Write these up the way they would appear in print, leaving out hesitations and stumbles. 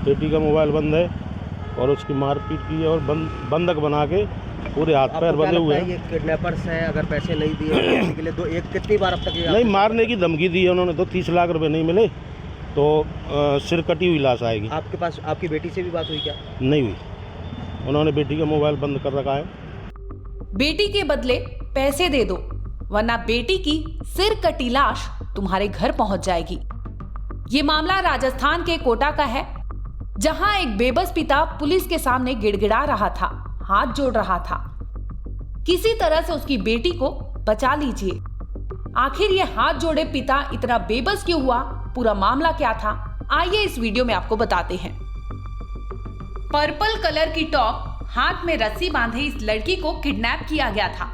बेटी का मोबाइल बंद है और उसकी मारपीट की है और बंधक बना के पूरे हाथ पैर बंधे हुए हैं। ये किडनैपर्स हैं, अगर पैसे नहीं दिए के लिए तो कितनी बार अब तक नहीं, मारने की धमकी दी है उन्होंने, तो 30 लाख रुपए नहीं मिले तो सिर कटी हुई लाश आएगी। आपके पास आपकी बेटी से भी बात हुई क्या? नहीं हुई, उन्होंने बेटी का मोबाइल बंद कर रखा है। बेटी के बदले पैसे दे दो वरना बेटी की सिर कटी लाश तुम्हारे घर पहुंच जाएगी। ये मामला राजस्थान के कोटा का है, जहां एक बेबस पिता पुलिस के सामने गिड़गिड़ा रहा था, हाथ जोड़ रहा था, किसी तरह से उसकी बेटी को बचा लीजिए। आखिर ये हाथ जोड़े पिता इतना बेबस क्यों हुआ, पूरा मामला क्या था, आइए इस वीडियो में आपको बताते हैं। पर्पल कलर की टॉप, हाथ में रस्सी बांधे इस लड़की को किडनैप किया गया था।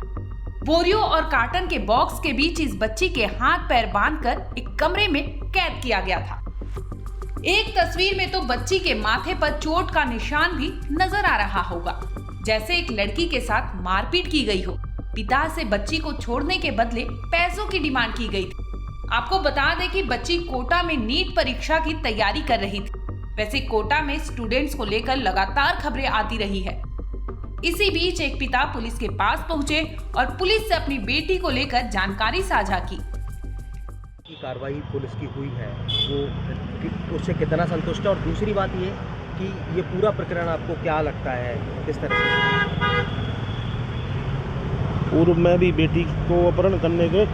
बोरियों और कार्टन के बॉक्स के बीच इस बच्ची के हाथ पैर बांधकर एक कमरे में कैद किया गया था। एक तस्वीर में तो बच्ची के माथे पर चोट का निशान भी नजर आ रहा होगा, जैसे एक लड़की के साथ मारपीट की गई हो। पिता से बच्ची को छोड़ने के बदले पैसों की डिमांड की गई थी। आपको बता दें कि बच्ची कोटा में नीट परीक्षा की तैयारी कर रही थी। वैसे कोटा में स्टूडेंट्स को लेकर लगातार खबरें आती रही है। इसी बीच एक पिता पुलिस के पास पहुंचे और पुलिस से अपनी बेटी को लेकर जानकारी साझा की। कार्रवाई पुलिस की हुई है, वो उससे कितना संतुष्ट है, और दूसरी बात ये कि ये पूरा प्रकरण आपको क्या लगता है, किस तरह से? पूर्व में भी बेटी को अपहरण करने के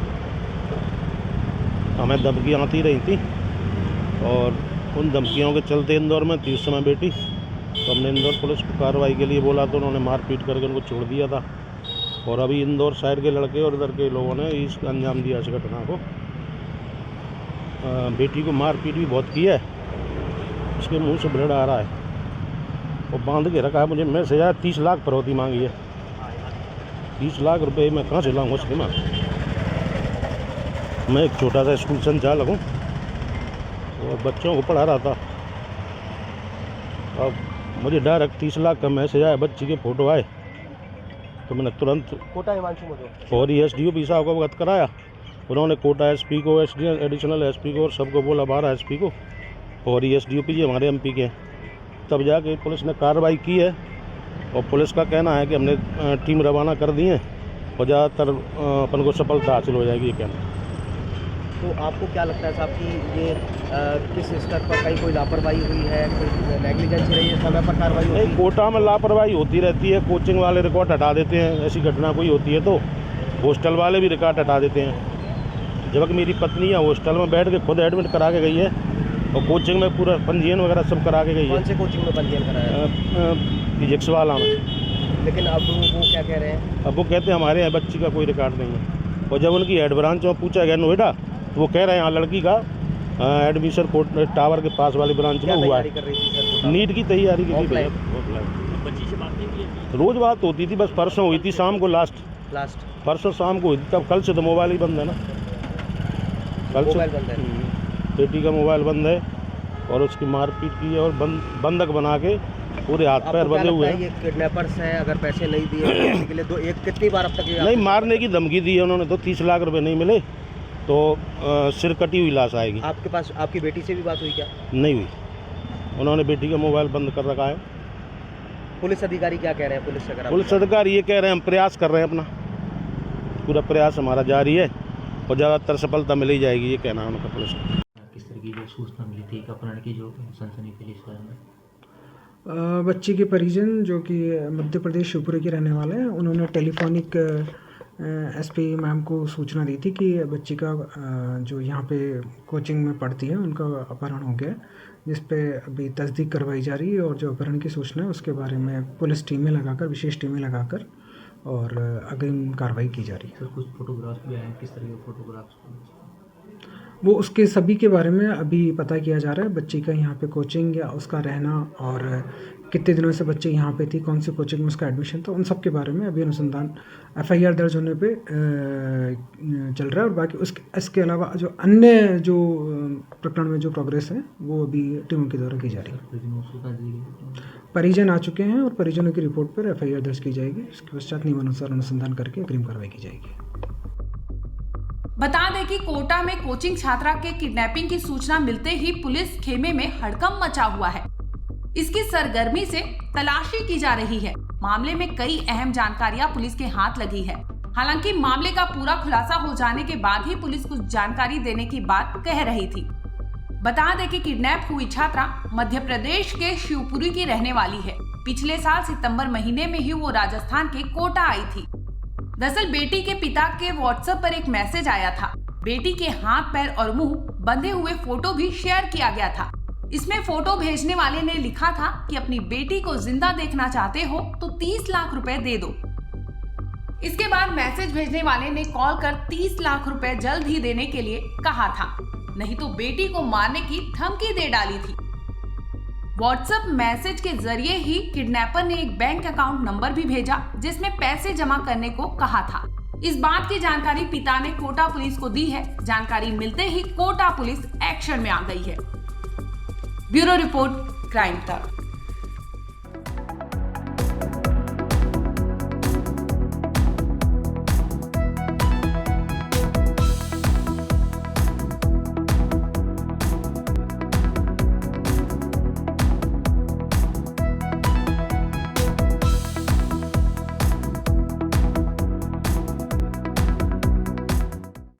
हमें धमकियाँ आती रही थी और उन धमकियों के चलते इंदौर में थी उस समय बेटी, तो हमने इंदौर पुलिस को कार्रवाई के लिए बोला तो उन्होंने मारपीट करके उनको छोड़ दिया था। और अभी इंदौर साइड के लड़के और इधर के लोगों ने इस अंजाम दिया इस घटना को। बेटी को मारपीट भी बहुत की है, उसके मुंह से ब्लड आ रहा है और बांध के रखा है। मुझे मैं से 30 लाख फरौती मांगी है। 30 लाख रुपए मैं कहाँ से लाऊंगा उसके? मैं एक छोटा सा स्कूल संचालक हूँ और बच्चों को पढ़ा रहा था। अब मुझे डायरेक्ट 30 लाख का मैसेज आया, बच्ची के फोटो आए, तो मैंने तुरंत कोटा हिमांशु और SDO साहब को अवगत कराया। उन्होंने कोटा SP को, एडिशनल SP को और सबको बोला, 12 SP को, और SDO जी हमारे MP के हैं। तब जाके पुलिस ने कार्रवाई की है और पुलिस का कहना है कि हमने टीम रवाना कर दी है और ज़्यादातर अपन को सफलता हासिल हो जाएगी, ये कहना। तो आपको क्या लगता है साहब कि ये किस स्तर पर कहीं कोई लापरवाही हुई है, कोई नेग्लिजेंसी रही है, समय पर कार्रवाई हुई? नहीं, कोटा में लापरवाही होती रहती है। कोचिंग वाले रिकॉर्ड हटा देते हैं, ऐसी घटना कोई होती है तो हॉस्टल वाले भी रिकॉर्ड हटा देते हैं। जबकि मेरी पत्नी है हॉस्टल में बैठ के खुद एडमिट करा के गई है और कोचिंग में पूरा पंजीयन वगैरह सब करा के गई है। कौन से कोचिंग में पंजीयन कराया? फिजिक्स वाला में। लेकिन अब वो क्या कह रहे हैं? अब वो कहते हैं हमारे यहाँ बच्ची का कोई रिकॉर्ड नहीं है। और जब उनकी हेड ब्रांच में पूछा गया नोएडा, तो वो कह रहे हैं यहाँ लड़की का एडमिशन कोर्ट टावर के पास वाली ब्रांच में हुआ है। नीट की तैयारी की थी। रोज बात होती थी, बस परसों हुई थी शाम को, लास्ट परसों शाम को हुई थी। तब कल से तो मोबाइल ही बंद है ना, कल से बेटी का मोबाइल बंद है और उसकी मारपीट की है और बंधक बना के पूरे हाथ पैर बंधे हुए हैं। ये किडनैपर्स हैं, अगर पैसे नहीं दिए के लिए तो कितनी बार अब तक? नहीं, मारने की धमकी दी है उन्होंने, तो 30 लाख रुपए नहीं मिले तो सिर कटी हुई लाश आएगी। आपके पास आपकी बेटी से भी बात हुई क्या? नहीं हुई, उन्होंने बेटी का मोबाइल बंद कर रखा है। पुलिस अधिकारी क्या कह रहे हैं? पुलिस अधिकारी ये कह रहे हैं हम प्रयास कर रहे हैं, अपना पूरा प्रयास हमारा जारी है और ज़्यादातर सफलता मिल ही जाएगी, ये कहना है उनका पुलिस का। किस तरह की जो सूचना मिली थी अपहरण की, जो सनसनी फैली इस बारे में? बच्ची के परिजन जो कि मध्य प्रदेश शिवपुरी के रहने वाले हैं, उन्होंने टेलीफोनिक SP मैम को सूचना दी थी कि बच्ची का जो यहाँ पे कोचिंग में पढ़ती है उनका अपहरण हो गया, जिस पे अभी तस्दीक करवाई जा रही है और जो अपहरण की सूचना है उसके बारे में पुलिस टीमें लगाकर, विशेष टीमें लगाकर और अग्रिम कार्रवाई की जा रही है। सर, कुछ फोटोग्राफ्स भी आए, किस तरह के फोटोग्राफ्स? वो उसके सभी के बारे में अभी पता किया जा रहा है। बच्ची का यहाँ पे कोचिंग या उसका रहना और कितने दिनों से बच्ची यहाँ पे थी, कौन सी कोचिंग में उसका एडमिशन था, उन सब के बारे में अभी अनुसंधान FIR दर्ज होने पे चल रहा है। और बाकी इसके अलावा जो अन्य जो प्रकरण में जो प्रोग्रेस है वो अभी टीमों के द्वारा की जा रही है। परिजन आ चुके हैं और परिजनों की रिपोर्ट पर FIR दर्ज की जाएगी। उसके पश्चात नियमानुसार अनुसंधान करके अग्रिम कार्रवाई की जाएगी। बता दें कि कोटा में कोचिंग छात्रा के किडनैपिंग की सूचना मिलते ही पुलिस खेमे में हड़कंप मचा हुआ है। इसकी सरगर्मी से तलाशी की जा रही है। मामले में कई अहम जानकारियां पुलिस के हाथ लगी है। हालांकि मामले का पूरा खुलासा हो जाने के बाद ही पुलिस कुछ जानकारी देने की बात कह रही थी। बता दें कि किडनैप हुई छात्रा मध्य प्रदेश के शिवपुरी की रहने वाली है। पिछले साल सितंबर महीने में ही वो राजस्थान के कोटा आई थी। दरअसल बेटी के पिता के व्हाट्सएप पर एक मैसेज आया था। बेटी के हाथ, पैर और मुंह बंधे हुए फोटो भी शेयर किया गया था। इसमें फोटो भेजने वाले ने लिखा था कि अपनी बेटी को जिंदा देखना चाहते हो तो 30 लाख रुपए दे दो। इसके बाद मैसेज भेजने वाले ने कॉल कर 30 लाख रुपए जल्द ही देने के लिए कहा था, नहीं तो बेटी को मारने की धमकी दे डाली थी। व्हाट्सएप मैसेज के जरिए ही किडनैपर ने एक बैंक अकाउंट नंबर भी भेजा जिसमें पैसे जमा करने को कहा था। इस बात की जानकारी पिता ने कोटा पुलिस को दी है। जानकारी मिलते ही कोटा पुलिस एक्शन में आ गई है। ब्यूरो रिपोर्ट, क्राइम तक।